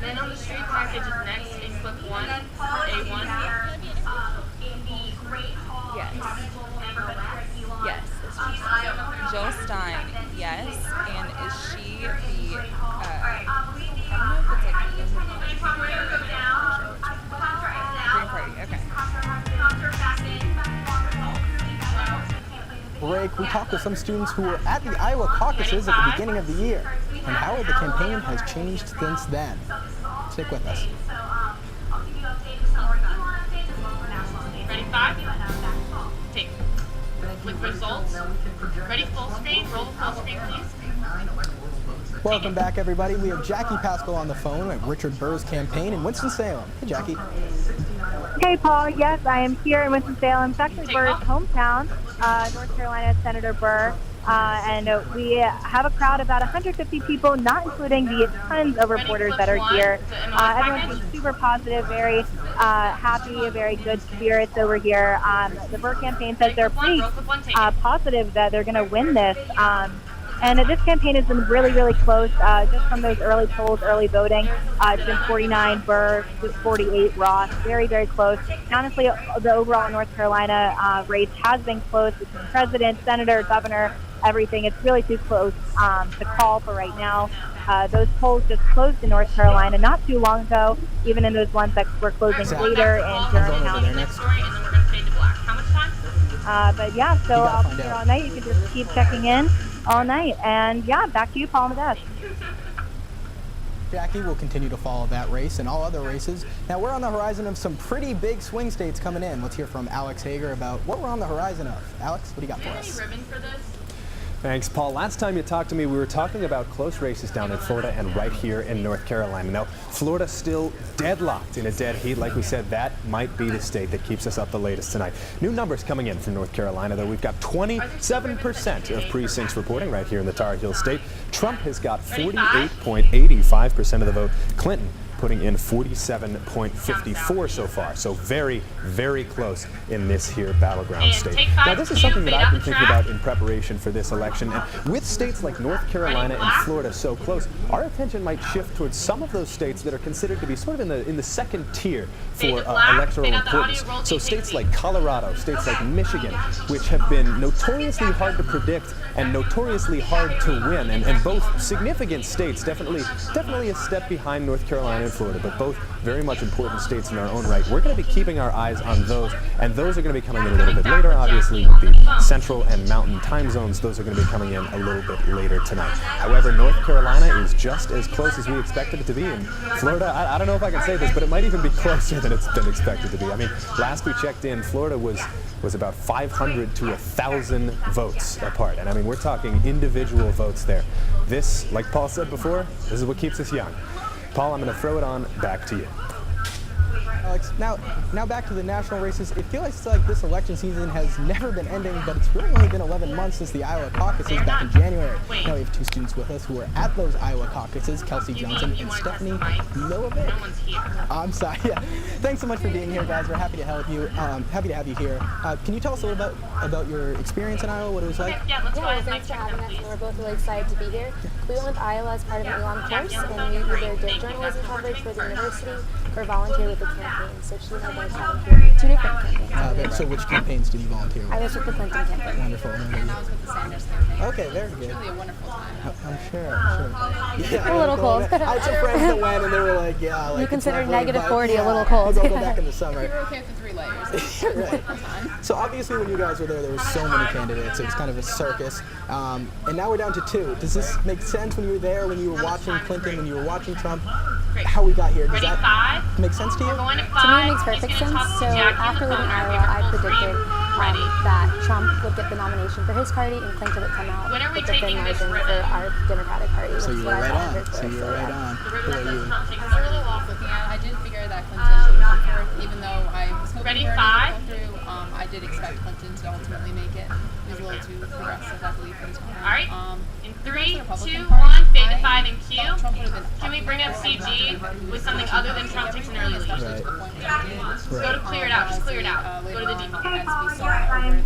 Men on the Street package is next in clip 1 for A1. Yes. Yes. Jill Stein, yes. And is she the, I don't know if it's like Green Party, okay. Break, we talked to some students who were at the Iowa caucuses at the beginning of the year and how the campaign has changed since then. Stick with us. Ready 5? Take. With results. Ready full screen? Roll full screen, please. Welcome back, everybody. We have Jackie Pascal on the phone at Richard Burr's campaign in Winston-Salem. Hey, Jackie. Hey, Paul. Yes, I am here in Winston-Salem. It's actually Burr's hometown, North Carolina Senator Burr. And we have a crowd of about 150 people, not including the tons of reporters that are here. Everyone seems super positive, very happy, very good spirits over here. The Burr campaign says they're pretty positive that they're going to win this. And this campaign has been really, really close. Just from those early polls, early voting, it's been 49 Burr, just 48 Ross. Very, very close. And honestly, the overall North Carolina race has been close between president, senator, governor, everything. It's really too close to call for right now. Those polls just closed in North Carolina not too long ago, even in those ones that were closing later in Durham County. But yeah, so I'll be here all night. You can just keep checking in all night. And yeah, back to you, Paul, on the desk. Jackie will continue to follow that race and all other races. Now we're on the horizon of some pretty big swing states coming in. Let's hear from Alex Hager about what we're on the horizon of. Alex, what do you got for us? Ribbon for this? Thanks, Paul. Last time you talked to me, we were talking about close races down in Florida and right here in North Carolina. Now, Florida still deadlocked in a dead heat. Like we said, that might be the state that keeps us up the latest tonight. New numbers coming in from North Carolina, though. We've got 27% of precincts reporting right here in the Tar Heel State. Trump has got 48.85% of the vote. Clinton putting in 47.54 so far. So very, very close in this here battleground state. Now, this is something that I've been thinking about in preparation for this election. And with states like North Carolina and Florida so close, our attention might shift towards some of those states that are considered to be sort of in the second tier for electoral importance. So states like Colorado, states like Michigan, which have been notoriously hard to predict and notoriously hard to win, and both significant states, definitely a step behind North Carolina and Florida, but both very much important states in their own right. We're going to be keeping our eyes on those, and those are going to be coming in a little bit later. Obviously, with the central and mountain time zones, those are going to be coming in a little bit later tonight. However, North Carolina is just as close as we expected it to be, and Florida, I don't know if I can say this, but it might even be closer than it's been expected to be. I mean, last we checked in, Florida was about 500 to 1,000 votes apart, and I mean, we're talking individual votes there. This, like Paul said before, this is what keeps us young. Paul, I'm going to throw it on back to you. Alex, now back to the national races. It feels like this election season has never been ending, but it's really only been 11 months since the Iowa caucuses back in January. Now we have two students with us who were at those Iowa caucuses, Kelsey Johnson and Stephanie Milovic. I'm sorry. Yeah. Thanks so much for being here, guys. We're happy to help you. Happy to have you here. Can you tell us a little bit about your experience in Iowa, what it was like? Yeah, let's go ahead. Thanks for having us, and we're both really excited to be here. We went with Iowa as part of an ENN course, and we either did journalism coverage for the university or volunteered with the campaign. So she and I both volunteered with two different campaigns. So which campaigns did you volunteer with? I was with the Clinton campaign. Wonderful. And I was with the Sanders campaign. Okay, very good. It was really a wonderful time. I'm sure. Yeah, a little cold. I had some friends that went and they were like, yeah. Like, you consider negative really 40 a little cold. I'll go back in the summer. We were okay with the 3 layers. Right. So obviously when you guys were there were so many candidates. It was kind of a circus. And now we're down to 2. Does this make sense when you were there, when you were watching Clinton, when you were watching Trump? How we got here? Does that make sense to you? To me, it makes perfect sense. So after leaving Iowa, I predicted that Trump would get the nomination for his party and Clinton would come out with the thin margin for our Democratic Party. So you were right on. So you were right on. What about you? I was a little off looking at it. I did figure that Clinton would come forward, even though I was hoping for her to go through. I did expect Clinton to ultimately make it. He was a little too progressive, I believe, for his time. All right. In 3, 2, 1, fade to 5 and Q. Can we bring up CG with something other than Trump takes an early lead? Right. Go to clear it out. Just clear it out. Go to the default.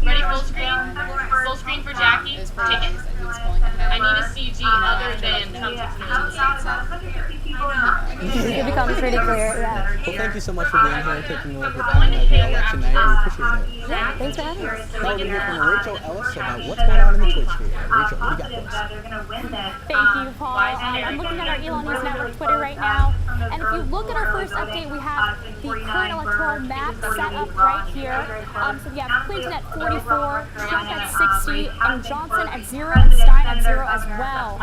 Ready, full screen? Full screen for Jackie. Take it. I need a CG other than Trump takes an early lead. It becomes pretty clear, yeah. Well, thank you so much for being here, taking a little bit of time out of your election night. We appreciate it. Yeah, thanks for having us. Now we're going to hear from Rachel Ellis about what's going on in the Twitch sphere. Rachel, what do you got for us? Thank you, Paul. I'm looking at our Elon News Network Twitter right now, and if you look at our first update, we have the current electoral map set up right here. So we have Clinton at 44, Trump at 60, and Johnson at 0, and Stein at 0 as well.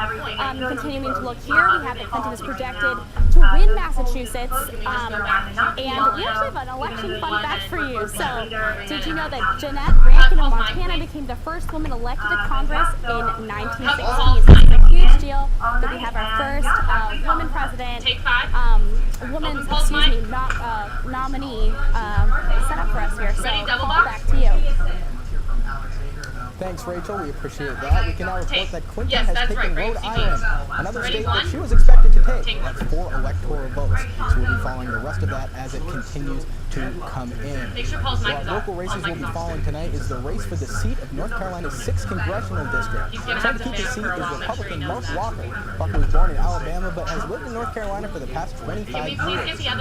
Continuing to look here, we have that Clinton is projected to win Massachusetts, and we actually have an election fun fact for you. So, did you know that Jeanette Rankin of Montana became the first woman elected to Congress in 1960? So it's a huge deal that we have our nominee set up for us here. So, Paul, back to you. Thanks, Rachel. We appreciate that. We can now report that Clinton has taken Rhode CT. Island, another state that she was expected to take. That's 4 electoral votes. So we'll be following the rest of that as it continues to come in. Make sure Paul's mic is What off. local races we'll be following tonight is the race for the seat of North Carolina's 6th congressional district. Trying to keep his seat is Republican Mark Walker. Walker was born in Alabama but has lived in North Carolina for the past 25 years.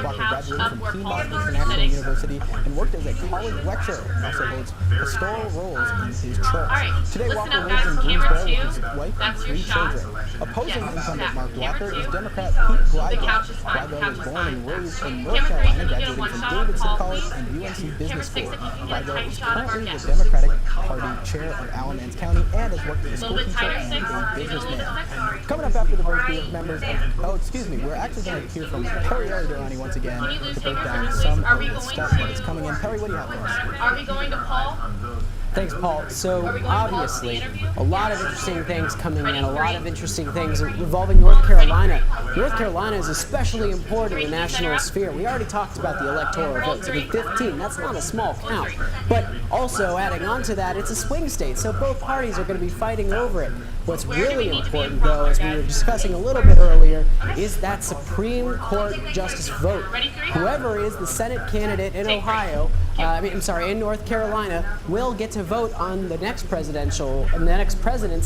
Walker graduated from Piedmont International University and worked as a college lecturer and also holds pastoral roles in his church. Today, Walker lives in Greensboro with his wife and 3 children. Opposing incumbent Mark Walker is Democrat Pete Glidewell. Glidewell was born and raised in North Carolina, graduating from Davidson College and UNC Business School. Glidewell is currently the Democratic Party chair of Alamance County and has worked as a school teacher and a businessman. Coming up after the break, we have members of, we're actually going to hear from Perry Elidorani once again to break down some of the stuff that is coming in. Perry, what do you have for us? Are we going to Paul? Thanks, Paul. So, obviously, a lot of interesting things coming in, a lot of interesting things involving North Carolina. North Carolina is especially important in the national sphere. We already talked about the electoral votes. I mean, 15, that's not a small count. But also, adding on to that, it's a swing state, so both parties are going to be fighting over it. What's really important, though, as we were discussing a little bit earlier, is that Supreme Court justice vote. Whoever is the Senate candidate in in North Carolina, will get to vote on the next president's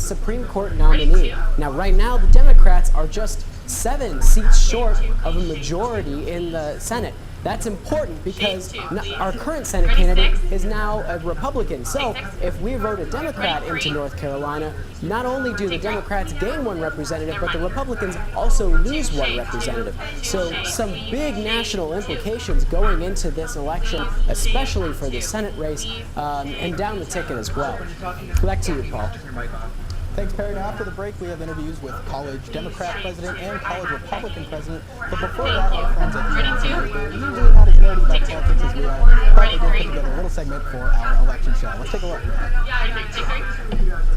Supreme Court nominee. Now, right now, the Democrats are just 7 seats short of a majority in the Senate. That's important because our current Senate candidate is now a Republican. So if we vote a Democrat into North Carolina, not only do the Democrats gain 1 representative, but the Republicans also lose 1 representative. So some big national implications going into this election, especially for the Senate race, and down the ticket as well. Back to you, Paul. Thanks, Perry. Now, after the break, we have interviews with college Democrat president and college Republican president. But before that, our friends at ENN, they're usually not as nerdy about politics as we are, but they did put together a little segment for our election show. Let's take a look.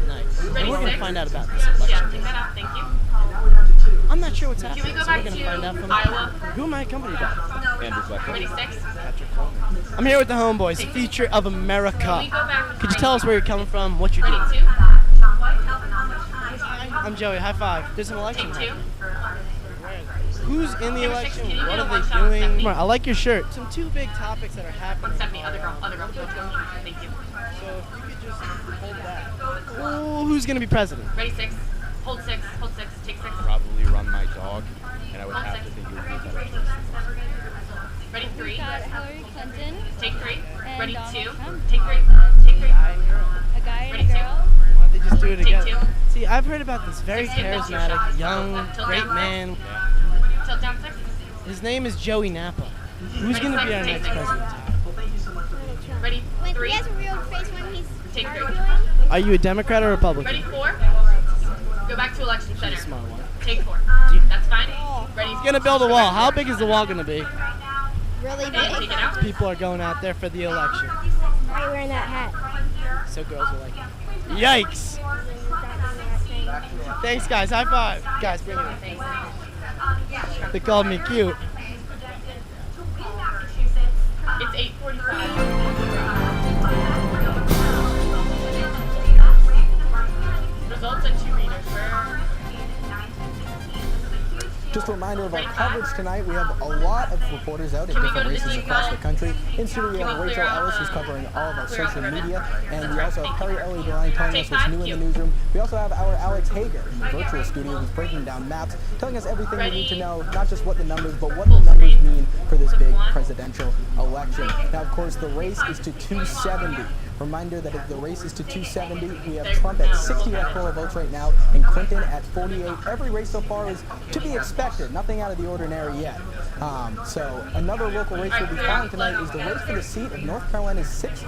Nice. And we're going to find out about this election. Thank you. I'm not sure what's happening, Can we go so we're back going to find out from Iowa? Who am I accompanied by? Andrew Fleck. Ready, 6? I'm here with the Homeboys, the future of America. Could you tell us where you're coming from, what you're doing? Ready, 2? I'm Joey, high five. There's an election. Who's in the election? What are they doing? Come on, I like your shirt. Some 2 big topics that are happening. Stephanie, other girl. Thank you. So if you could just hold that. Oh, who's going to be president? Ready, 6. Hold 6. Take 6. Probably run my dog, and I would have to think you would be better. Ready, 3. We've got Hillary Clinton. Take 3. And Ready, Donald 2. Trump. Take 3. A guy and a girl. Why don't they just do it Take together? 2. See, I've heard about this very charismatic, young, great man. Tilt down 6. His name is Joey Napa. Who's going to be our next president? Ready, 3. He has a real face when he's Take 3. Are you a Democrat or Republican? Ready, 4. Go back to election center. Smart one. Take 4. That's fine. Ready. He's going to build a wall. How big is the wall going to be? really Take big. it out. People are going out there for the election. Why are you wearing that hat? So girls are like, yikes. Thanks, guys. High five. Guys, bring it in. They called me cute. It's 8:45. Results and 2 readers. Just a reminder of our coverage tonight. We have a lot of reporters out at different races across the country. In studio, we have Rachel Ellis, who's covering all of our social media. And we also have Perry Elidorani telling us what's new in the newsroom. We also have our Alex Hager in the virtual studio, who's breaking down maps, telling us everything we need to know, not just what the numbers, but what the numbers mean for this big presidential election. Now, of course, the race is to 270. Reminder that if the race is to 270, we have Trump at 60 electoral votes right now and Clinton at 48. Every race so far is to be expected, nothing out of the ordinary yet. So another local race we'll be following tonight is the race for the seat of North Carolina's 6th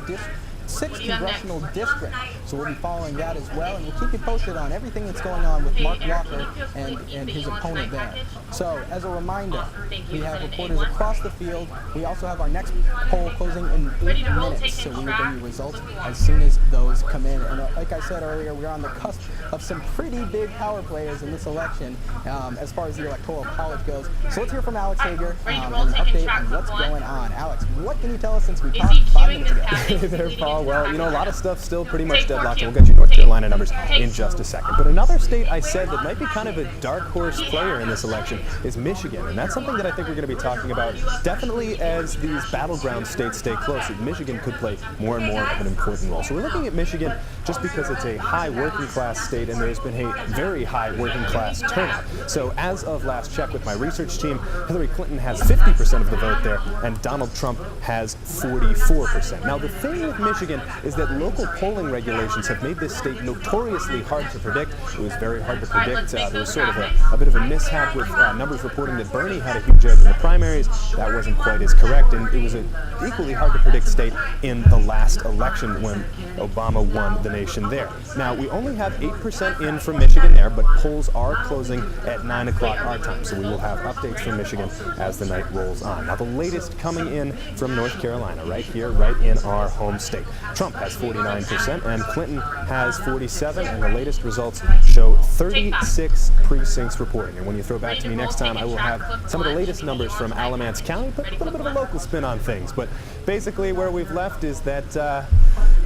congressional district. So we'll be following that as well, and we'll keep you posted on everything that's going on with Mark Walker and his opponent there. So as a reminder, we have reporters across the field. We also have our next poll closing in 8 minutes, so we will bring you results as soon as those come in. And like I said earlier, we're on the cusp of some pretty big power players in this election as far as the Electoral College goes. So let's hear from Alex Hager and an update on what's going on. Alex, what can you tell us since we talked 5 minutes ago? Hey there, Paul. Well, you know, a lot of stuff still pretty much deadlocked. We'll get you North Carolina numbers in just a second. But another state I said that might be kind of a dark horse player in this election is Michigan. And that's something that I think we're going to be talking about definitely as these battleground states stay close. That Michigan could play more and more of an important role. So we're looking at Michigan just because it's a high working class state and there's been a very high working class turnout. So as of last check with my research team, Hillary Clinton has 50% of the vote there and Donald Trump has 44%. Now the thing with Michigan is that local polling regulations have made this state notoriously hard to predict. It was very hard to predict. There was sort of a bit of a mishap with numbers reporting that Bernie had a huge edge in the primaries. That wasn't quite as correct, and it was an equally hard to predict state in the last election when Obama won the nation there. Now, we only have 8% in from Michigan there, but polls are closing at 9 o'clock our time, so we will have updates from Michigan as the night rolls on. Now, the latest coming in from North Carolina, right here, right in our home state. Trump has 49% and Clinton has 47%, and the latest results show 36 precincts reporting. And when you throw back to me next time, I will have some of the latest numbers from Alamance County, put a little bit of a local spin on things. But basically where we've left is that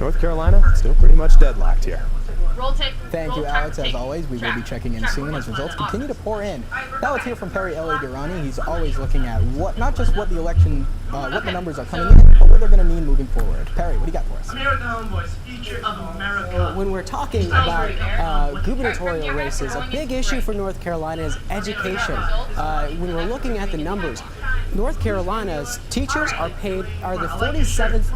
North Carolina still pretty much deadlocked here. Thank you, Alex. As always, we will be checking in soon as results continue to pour in. Now let's hear from Perry L.A. Durrani. He's always looking at not just what the election, what the numbers are coming in, but what they're going to mean moving forward. Perry, what do you got for us? I'm here with the Homeboys, feature of America. When we're talking about gubernatorial races, a big issue for North Carolina is education. When we're looking at the numbers, North Carolina's teachers are the 47th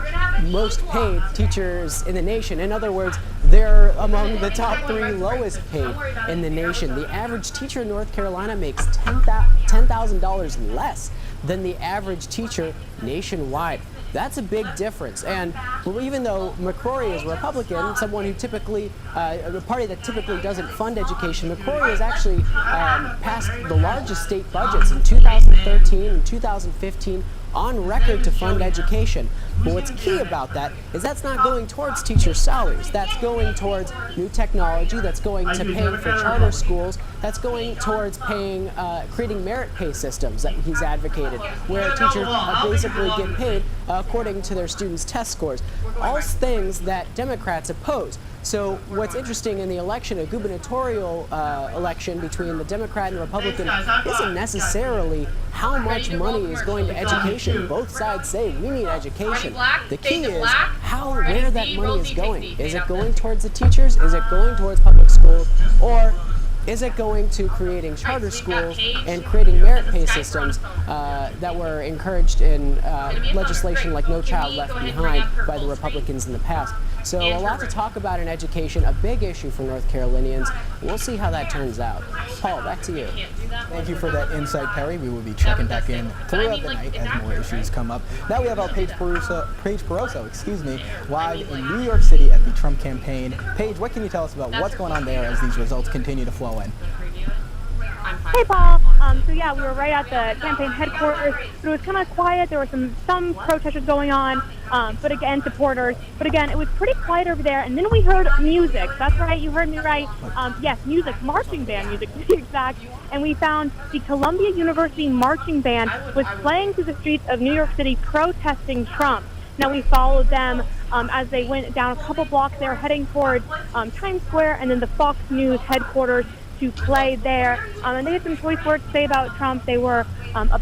most paid teachers in the nation. In other words, they're among the top 3 lowest paid in the nation. The average teacher in North Carolina makes $10,000 less than the average teacher nationwide. That's a big difference. And even though McLaury is a Republican, someone who typically, a party that typically doesn't fund education, McLaury has actually passed the largest state budgets in 2013 and 2015 on record to fund education. But what's key about that is that's not going towards teacher salaries. That's going towards new technology. That's going to paying for charter schools. That's going towards paying, creating merit pay systems that he's advocated, where teachers basically get paid according to their students' test scores. All things that Democrats oppose. So what's interesting in the election, a gubernatorial election between the Democrat and the Republican, isn't necessarily how much money is going to education. Both sides say we need education. The key is where that money is going. Is it going towards the teachers? Is it going towards public schools? Or is it going to creating charter schools and creating merit pay systems that were encouraged in legislation like No Child Left Behind by the Republicans in the past? So a lot to talk about in education, a big issue for North Carolinians. We'll see how that turns out. Paul, back to you. Thank you for that insight, Perry. We will be checking back in throughout the night as more issues come up. Now we have our Paige Peroso, live in New York City at the Trump campaign. Paige, what can you tell us about what's going on there as these results continue to flow in? Hey, Paul. So yeah, we were right at the campaign headquarters. It was kind of quiet. There were some protesters going on, but again, supporters. But again, it was pretty quiet over there. And then we heard music. That's right. You heard me right. Yes, music, marching band music to be exact. And we found the Columbia University marching band was playing through the streets of New York City protesting Trump. Now we followed them as they went down a couple blocks. They were heading towards Times Square and then the Fox News headquarters to play there. And they had some choice words to say about Trump. They were upset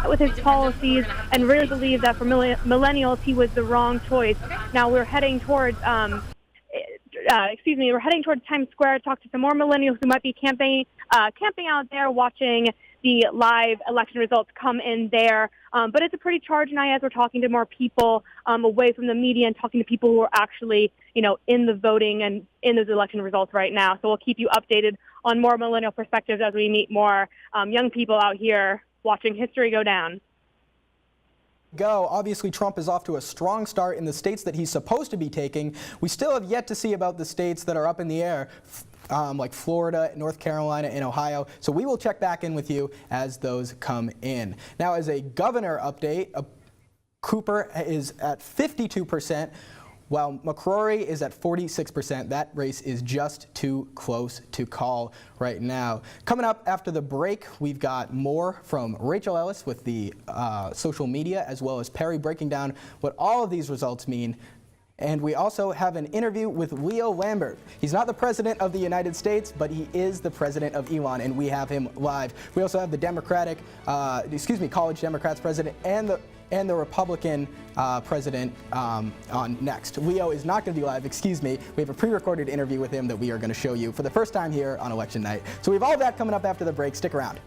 with his policies and really believed that for millennials he was the wrong choice. Now we're heading towards we're heading towards Times Square to talk to some more millennials who might be camping out there watching the live election results come in there. But it's a pretty charged night as we're talking to more people away from the media and talking to people who are actually, in the voting and in those election results right now. So we'll keep you updated on more millennial perspectives as we meet more young people out here watching history go down. Obviously, Trump is off to a strong start in the states that he's supposed to be taking. We still have yet to see about the states that are up in the air, like Florida, North Carolina, and Ohio. So we will check back in with you as those come in. Now, as a governor update, Cooper is at 52%. while McLaury is at 46%. That race is just too close to call right now. Coming up after the break, we've got more from Rachel Ellis with the social media, as well as Perry breaking down what all of these results mean. And we also have an interview with Leo Lambert. He's not the president of the United States, but he is the president of Elon, and we have him live. We also have the College Democrats president and the Republican president on next. Leo is not going to be live, excuse me. We have a pre-recorded interview with him that we are going to show you for the first time here on election night. So we have all of that coming up after the break. Stick around.